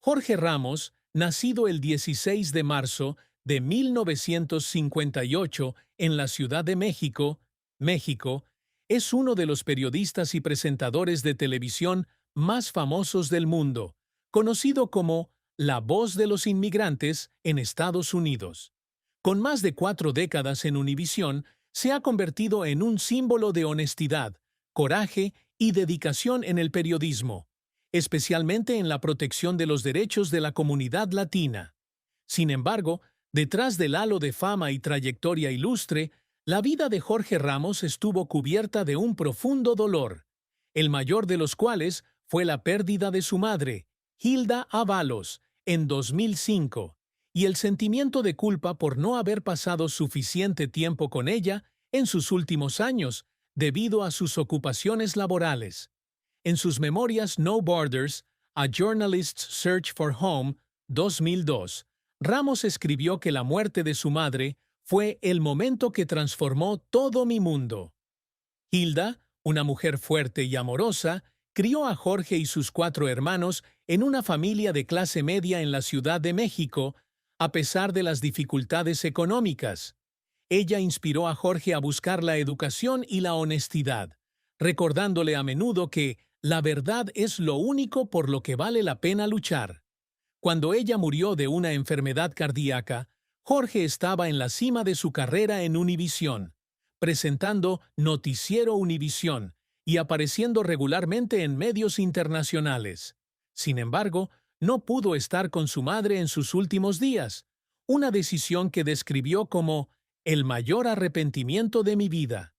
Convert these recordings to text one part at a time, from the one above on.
Jorge Ramos, nacido el 16 de marzo de 1958 en la Ciudad de México, México, es uno de los periodistas y presentadores de televisión más famosos del mundo, conocido como la voz de los inmigrantes en Estados Unidos. Con más de 4 décadas en Univisión, se ha convertido en un símbolo de honestidad, coraje y dedicación en el periodismo, especialmente en la protección de los derechos de la comunidad latina. Sin embargo, detrás del halo de fama y trayectoria ilustre, la vida de Jorge Ramos estuvo cubierta de un profundo dolor, el mayor de los cuales fue la pérdida de su madre, Hilda Ábalos, en 2005, y el sentimiento de culpa por no haber pasado suficiente tiempo con ella en sus últimos años, debido a sus ocupaciones laborales. En sus memorias No Borders, A Journalist's Search for Home, 2002, Ramos escribió que la muerte de su madre fue el momento que transformó todo mi mundo. Hilda, una mujer fuerte y amorosa, crió a Jorge y sus 4 hermanos en una familia de clase media en la Ciudad de México, a pesar de las dificultades económicas. Ella inspiró a Jorge a buscar la educación y la honestidad, recordándole a menudo que la verdad es lo único por lo que vale la pena luchar. Cuando ella murió de una enfermedad cardíaca, Jorge estaba en la cima de su carrera en Univisión, presentando Noticiero Univisión y apareciendo regularmente en medios internacionales. Sin embargo, no pudo estar con su madre en sus últimos días, una decisión que describió como el mayor arrepentimiento de mi vida.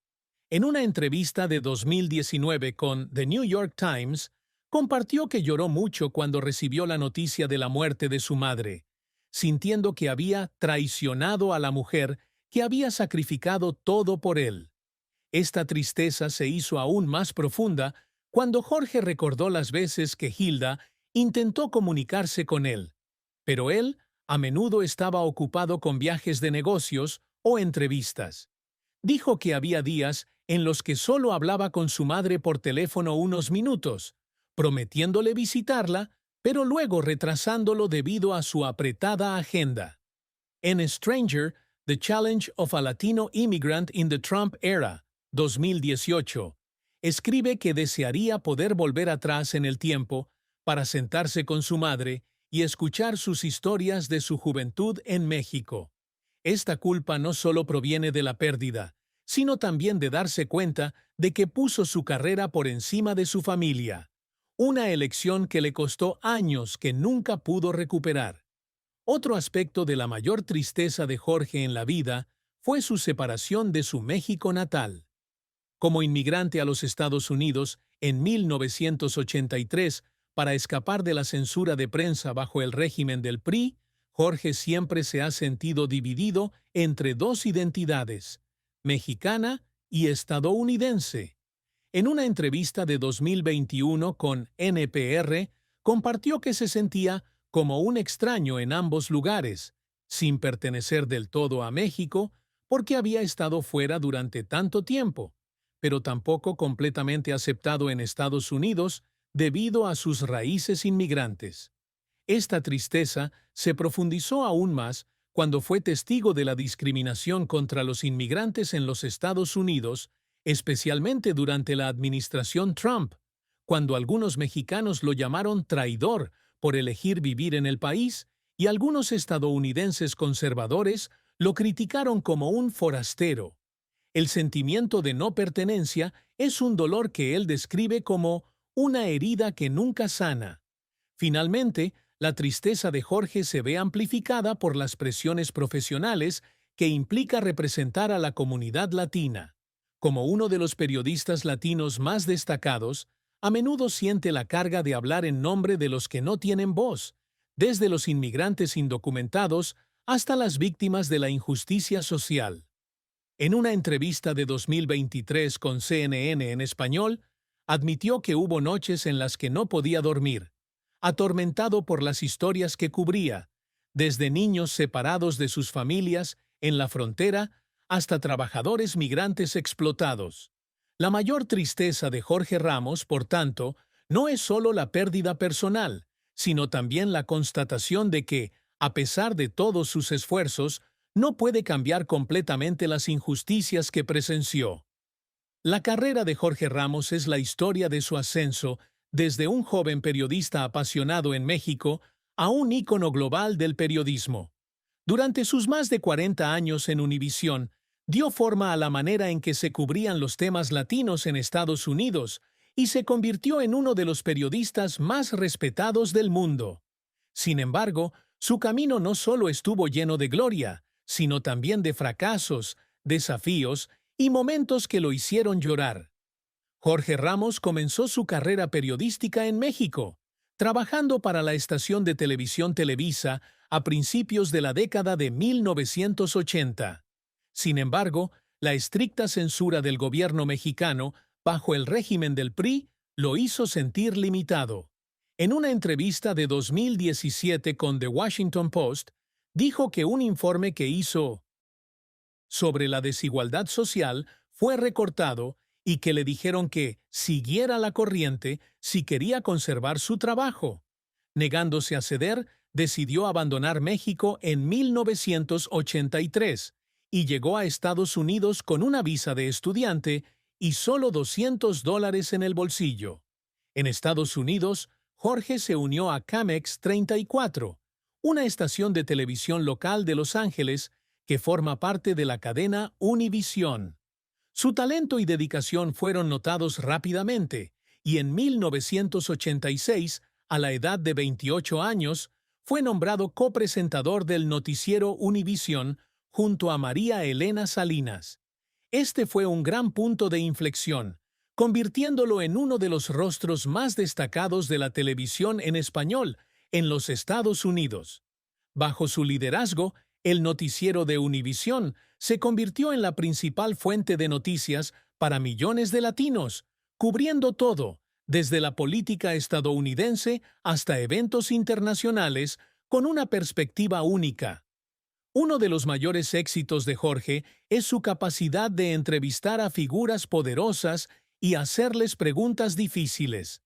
En una entrevista de 2019 con The New York Times, compartió que lloró mucho cuando recibió la noticia de la muerte de su madre, sintiendo que había traicionado a la mujer que había sacrificado todo por él. Esta tristeza se hizo aún más profunda cuando Jorge recordó las veces que Hilda intentó comunicarse con él, pero él a menudo estaba ocupado con viajes de negocios o entrevistas. Dijo que había días en los que solo hablaba con su madre por teléfono unos minutos, prometiéndole visitarla, pero luego retrasándolo debido a su apretada agenda. En Stranger, The Challenge of a Latino Immigrant in the Trump Era, 2018, escribe que desearía poder volver atrás en el tiempo para sentarse con su madre y escuchar sus historias de su juventud en México. Esta culpa no solo proviene de la pérdida, sino también de darse cuenta de que puso su carrera por encima de su familia, una elección que le costó años que nunca pudo recuperar. Otro aspecto de la mayor tristeza de Jorge en la vida fue su separación de su México natal. Como inmigrante a los Estados Unidos en 1983 para escapar de la censura de prensa bajo el régimen del PRI, Jorge siempre se ha sentido dividido entre dos identidades, mexicana y estadounidense. En una entrevista de 2021 con NPR, compartió que se sentía como un extraño en ambos lugares, sin pertenecer del todo a México, porque había estado fuera durante tanto tiempo, pero tampoco completamente aceptado en Estados Unidos debido a sus raíces inmigrantes. Esta tristeza se profundizó aún más cuando fue testigo de la discriminación contra los inmigrantes en los Estados Unidos, especialmente durante la administración Trump, cuando algunos mexicanos lo llamaron traidor por elegir vivir en el país y algunos estadounidenses conservadores lo criticaron como un forastero. El sentimiento de no pertenencia es un dolor que él describe como una herida que nunca sana. Finalmente, la tristeza de Jorge se ve amplificada por las presiones profesionales que implica representar a la comunidad latina. Como uno de los periodistas latinos más destacados, a menudo siente la carga de hablar en nombre de los que no tienen voz, desde los inmigrantes indocumentados hasta las víctimas de la injusticia social. En una entrevista de 2023 con CNN en español, admitió que hubo noches en las que no podía dormir, atormentado por las historias que cubría, desde niños separados de sus familias en la frontera hasta trabajadores migrantes explotados. La mayor tristeza de Jorge Ramos, por tanto, no es solo la pérdida personal, sino también la constatación de que, a pesar de todos sus esfuerzos, no puede cambiar completamente las injusticias que presenció. La carrera de Jorge Ramos es la historia de su ascenso desde un joven periodista apasionado en México a un ícono global del periodismo. Durante sus más de 40 años en Univisión, dio forma a la manera en que se cubrían los temas latinos en Estados Unidos y se convirtió en uno de los periodistas más respetados del mundo. Sin embargo, su camino no solo estuvo lleno de gloria, sino también de fracasos, desafíos y momentos que lo hicieron llorar. Jorge Ramos comenzó su carrera periodística en México, trabajando para la estación de televisión Televisa a principios de la década de 1980. Sin embargo, la estricta censura del gobierno mexicano, bajo el régimen del PRI, lo hizo sentir limitado. En una entrevista de 2017 con The Washington Post, dijo que un informe que hizo sobre la desigualdad social fue recortado y que le dijeron que siguiera la corriente si quería conservar su trabajo. Negándose a ceder, decidió abandonar México en 1983 y llegó a Estados Unidos con una visa de estudiante y solo $200 en el bolsillo. En Estados Unidos, Jorge se unió a Camex 34, una estación de televisión local de Los Ángeles que forma parte de la cadena Univisión. Su talento y dedicación fueron notados rápidamente, y en 1986, a la edad de 28 años, fue nombrado copresentador del noticiero Univisión junto a María Elena Salinas. Este fue un gran punto de inflexión, convirtiéndolo en uno de los rostros más destacados de la televisión en español en los Estados Unidos. Bajo su liderazgo, el noticiero de Univisión se convirtió en la principal fuente de noticias para millones de latinos, cubriendo todo, desde la política estadounidense hasta eventos internacionales, con una perspectiva única. Uno de los mayores éxitos de Jorge es su capacidad de entrevistar a figuras poderosas y hacerles preguntas difíciles.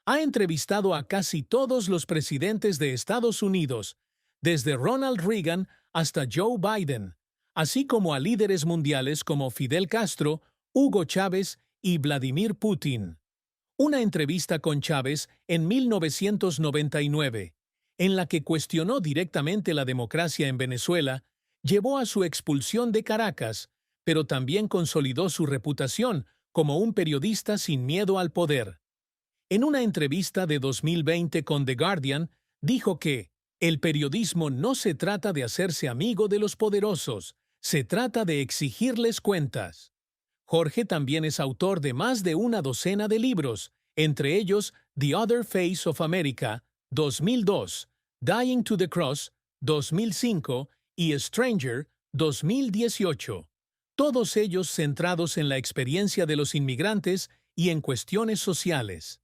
Ha entrevistado a casi todos los presidentes de Estados Unidos, desde Ronald Reagan hasta Joe Biden, así como a líderes mundiales como Fidel Castro, Hugo Chávez y Vladimir Putin. Una entrevista con Chávez en 1999, en la que cuestionó directamente la democracia en Venezuela, llevó a su expulsión de Caracas, pero también consolidó su reputación como un periodista sin miedo al poder. En una entrevista de 2020 con The Guardian, dijo que el periodismo no se trata de hacerse amigo de los poderosos, se trata de exigirles cuentas. Jorge también es autor de más de una docena de libros, entre ellos The Other Face of America, 2002, Dying to the Cross, 2005 y Stranger, 2018. Todos ellos centrados en la experiencia de los inmigrantes y en cuestiones sociales.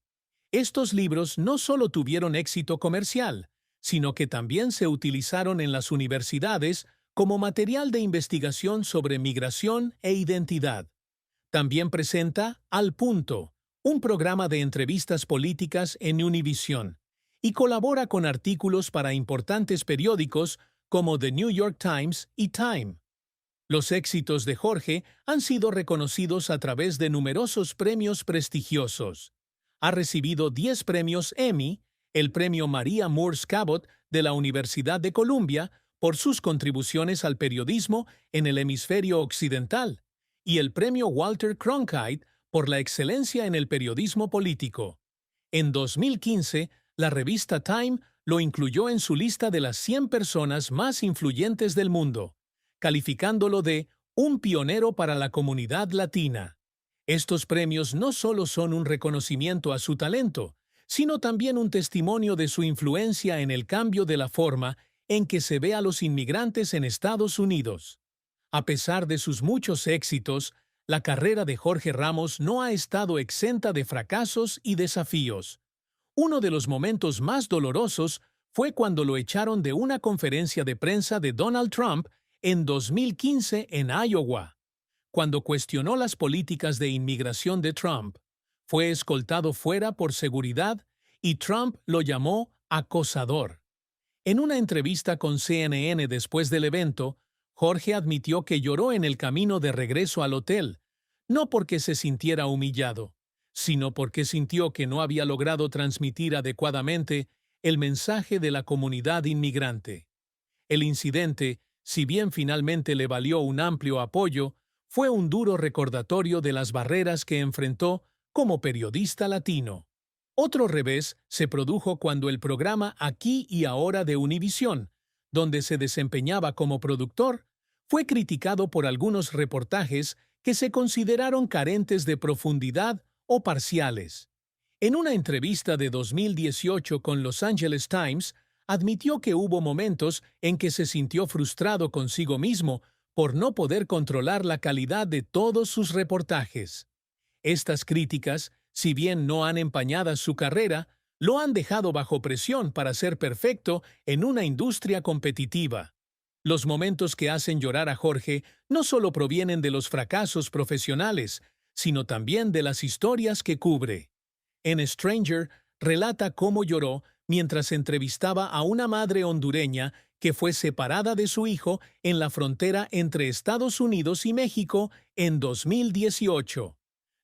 Estos libros no solo tuvieron éxito comercial, sino que también se utilizaron en las universidades como material de investigación sobre migración e identidad. También presenta Al Punto, un programa de entrevistas políticas en Univisión, y colabora con artículos para importantes periódicos como The New York Times y Time. Los éxitos de Jorge han sido reconocidos a través de numerosos premios prestigiosos. Ha recibido 10 premios Emmy, el premio Maria Moores Cabot de la Universidad de Columbia por sus contribuciones al periodismo en el hemisferio occidental, y el premio Walter Cronkite por la excelencia en el periodismo político. En 2015, la revista Time lo incluyó en su lista de las 100 personas más influyentes del mundo, calificándolo de un pionero para la comunidad latina. Estos premios no solo son un reconocimiento a su talento, sino también un testimonio de su influencia en el cambio de la forma en que se ve a los inmigrantes en Estados Unidos. A pesar de sus muchos éxitos, la carrera de Jorge Ramos no ha estado exenta de fracasos y desafíos. Uno de los momentos más dolorosos fue cuando lo echaron de una conferencia de prensa de Donald Trump en 2015 en Iowa. Cuando cuestionó las políticas de inmigración de Trump, fue escoltado fuera por seguridad y Trump lo llamó acosador. En una entrevista con CNN después del evento, Jorge admitió que lloró en el camino de regreso al hotel, no porque se sintiera humillado, sino porque sintió que no había logrado transmitir adecuadamente el mensaje de la comunidad inmigrante. El incidente, si bien finalmente le valió un amplio apoyo, fue un duro recordatorio de las barreras que enfrentó como periodista latino. Otro revés se produjo cuando el programa Aquí y Ahora de Univisión, donde se desempeñaba como productor, fue criticado por algunos reportajes que se consideraron carentes de profundidad o parciales. En una entrevista de 2018 con Los Angeles Times, admitió que hubo momentos en que se sintió frustrado consigo mismo por no poder controlar la calidad de todos sus reportajes. Estas críticas, si bien no han empañado su carrera, lo han dejado bajo presión para ser perfecto en una industria competitiva. Los momentos que hacen llorar a Jorge no solo provienen de los fracasos profesionales, sino también de las historias que cubre. En Stranger, relata cómo lloró mientras entrevistaba a una madre hondureña que fue separada de su hijo en la frontera entre Estados Unidos y México en 2018.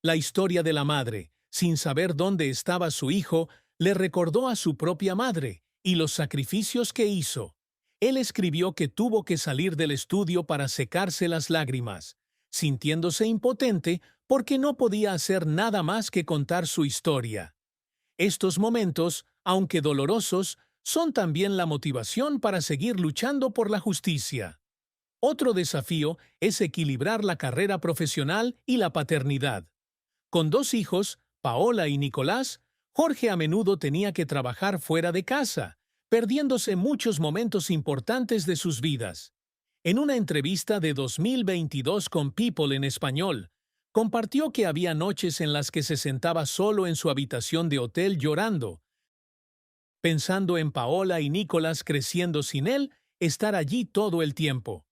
La historia de la madre, sin saber dónde estaba su hijo, le recordó a su propia madre y los sacrificios que hizo. Él escribió que tuvo que salir del estudio para secarse las lágrimas, sintiéndose impotente porque no podía hacer nada más que contar su historia. Estos momentos, aunque dolorosos, son también la motivación para seguir luchando por la justicia. Otro desafío es equilibrar la carrera profesional y la paternidad. Con dos hijos, Paola y Nicolás, Jorge a menudo tenía que trabajar fuera de casa, perdiéndose muchos momentos importantes de sus vidas. En una entrevista de 2022 con People en español, compartió que había noches en las que se sentaba solo en su habitación de hotel llorando, pensando en Paola y Nicolás creciendo sin él, estar allí todo el tiempo.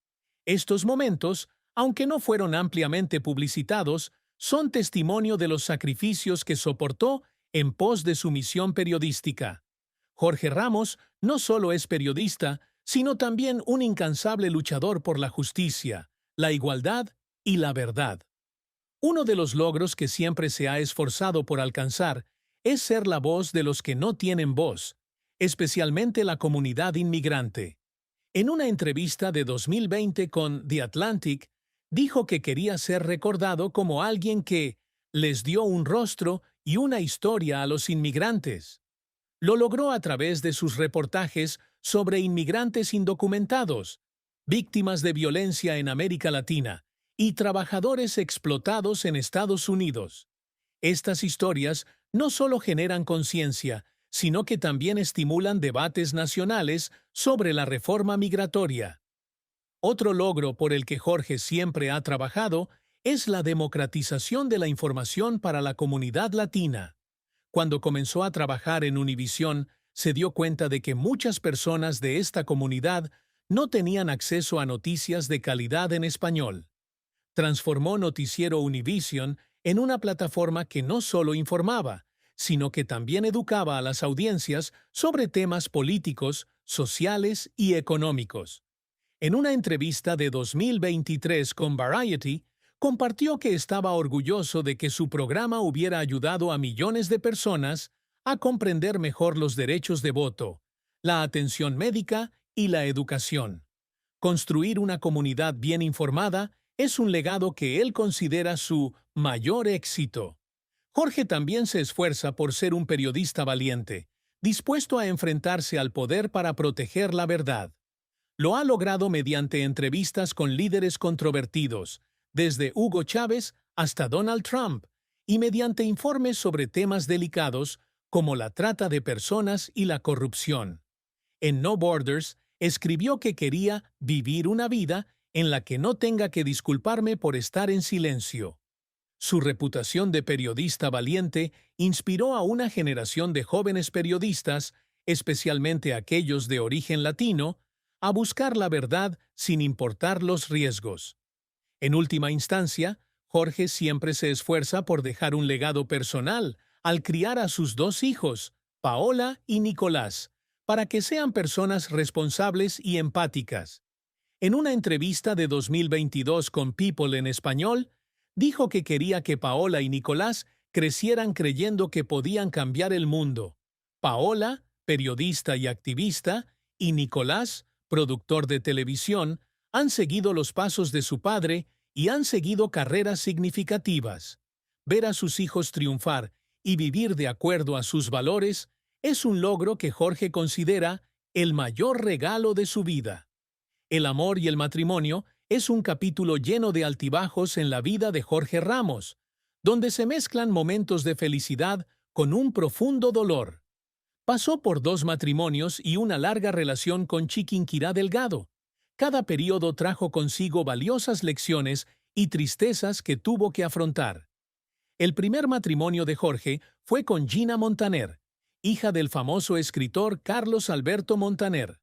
Estos momentos, aunque no fueron ampliamente publicitados, son testimonio de los sacrificios que soportó en pos de su misión periodística. Jorge Ramos no solo es periodista, sino también un incansable luchador por la justicia, la igualdad y la verdad. Uno de los logros que siempre se ha esforzado por alcanzar es ser la voz de los que no tienen voz, especialmente la comunidad inmigrante. En una entrevista de 2020 con The Atlantic, dijo que quería ser recordado como alguien que les dio un rostro y una historia a los inmigrantes. Lo logró a través de sus reportajes sobre inmigrantes indocumentados, víctimas de violencia en América Latina y trabajadores explotados en Estados Unidos. Estas historias no solo generan conciencia, sino que también estimulan debates nacionales sobre la reforma migratoria. Otro logro por el que Jorge siempre ha trabajado es la democratización de la información para la comunidad latina. Cuando comenzó a trabajar en Univisión, se dio cuenta de que muchas personas de esta comunidad no tenían acceso a noticias de calidad en español. Transformó Noticiero Univision en una plataforma que no solo informaba, sino que también educaba a las audiencias sobre temas políticos, sociales y económicos. En una entrevista de 2023 con Variety, compartió que estaba orgulloso de que su programa hubiera ayudado a millones de personas a comprender mejor los derechos de voto, la atención médica y la educación. Construir una comunidad bien informada es un legado que él considera su mayor éxito. Jorge también se esfuerza por ser un periodista valiente, dispuesto a enfrentarse al poder para proteger la verdad. Lo ha logrado mediante entrevistas con líderes controvertidos, desde Hugo Chávez hasta Donald Trump, y mediante informes sobre temas delicados como la trata de personas y la corrupción. En No Borders, escribió que quería vivir una vida en la que no tenga que disculparme por estar en silencio. Su reputación de periodista valiente inspiró a una generación de jóvenes periodistas, especialmente aquellos de origen latino, a buscar la verdad sin importar los riesgos. En última instancia, Jorge siempre se esfuerza por dejar un legado personal al criar a sus dos hijos, Paola y Nicolás, para que sean personas responsables y empáticas. En una entrevista de 2022 con People en español, dijo que quería que Paola y Nicolás crecieran creyendo que podían cambiar el mundo. Paola, periodista y activista, y Nicolás, productor de televisión, han seguido los pasos de su padre y han seguido carreras significativas. Ver a sus hijos triunfar y vivir de acuerdo a sus valores es un logro que Jorge considera el mayor regalo de su vida. El amor y el matrimonio es un capítulo lleno de altibajos en la vida de Jorge Ramos, donde se mezclan momentos de felicidad con un profundo dolor. Pasó por 2 matrimonios y una larga relación con Chiquinquirá Delgado. Cada periodo trajo consigo valiosas lecciones y tristezas que tuvo que afrontar. El primer matrimonio de Jorge fue con Gina Montaner, hija del famoso escritor Carlos Alberto Montaner.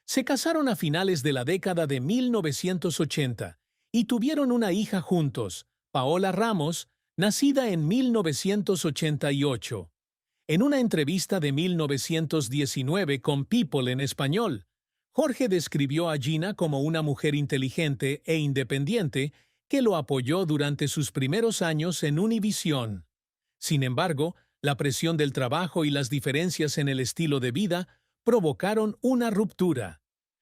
Se casaron a finales de la década de 1980 y tuvieron una hija juntos, Paola Ramos, nacida en 1988. En una entrevista de 1919 con People en español, Jorge describió a Gina como una mujer inteligente e independiente que lo apoyó durante sus primeros años en Univisión. Sin embargo, la presión del trabajo y las diferencias en el estilo de vida provocaron una ruptura.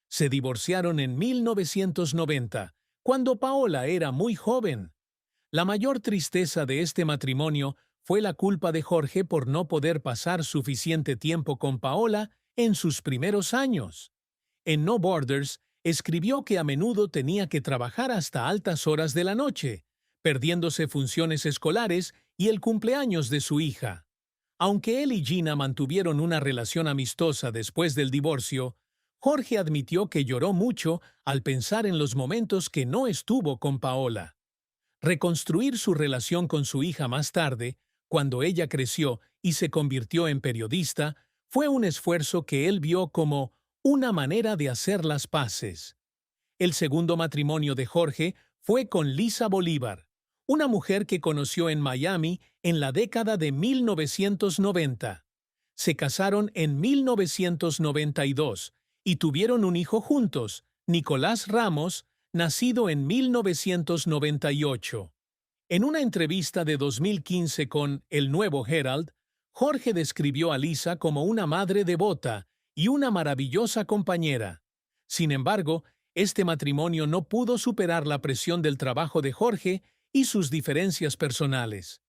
Se divorciaron en 1990, cuando Paola era muy joven. La mayor tristeza de este matrimonio fue la culpa de Jorge por no poder pasar suficiente tiempo con Paola en sus primeros años. En No Borders, escribió que a menudo tenía que trabajar hasta altas horas de la noche, perdiéndose funciones escolares y el cumpleaños de su hija. Aunque él y Gina mantuvieron una relación amistosa después del divorcio, Jorge admitió que lloró mucho al pensar en los momentos que no estuvo con Paola. Reconstruir su relación con su hija más tarde, cuando ella creció y se convirtió en periodista, fue un esfuerzo que él vio como una manera de hacer las paces. El segundo matrimonio de Jorge fue con Lisa Bolívar, una mujer que conoció en Miami en la década de 1990. Se casaron en 1992 y tuvieron un hijo juntos, Nicolás Ramos, nacido en 1998. En una entrevista de 2015 con El Nuevo Herald, Jorge describió a Lisa como una madre devota y una maravillosa compañera. Sin embargo, este matrimonio no pudo superar la presión del trabajo de Jorge y sus diferencias personales.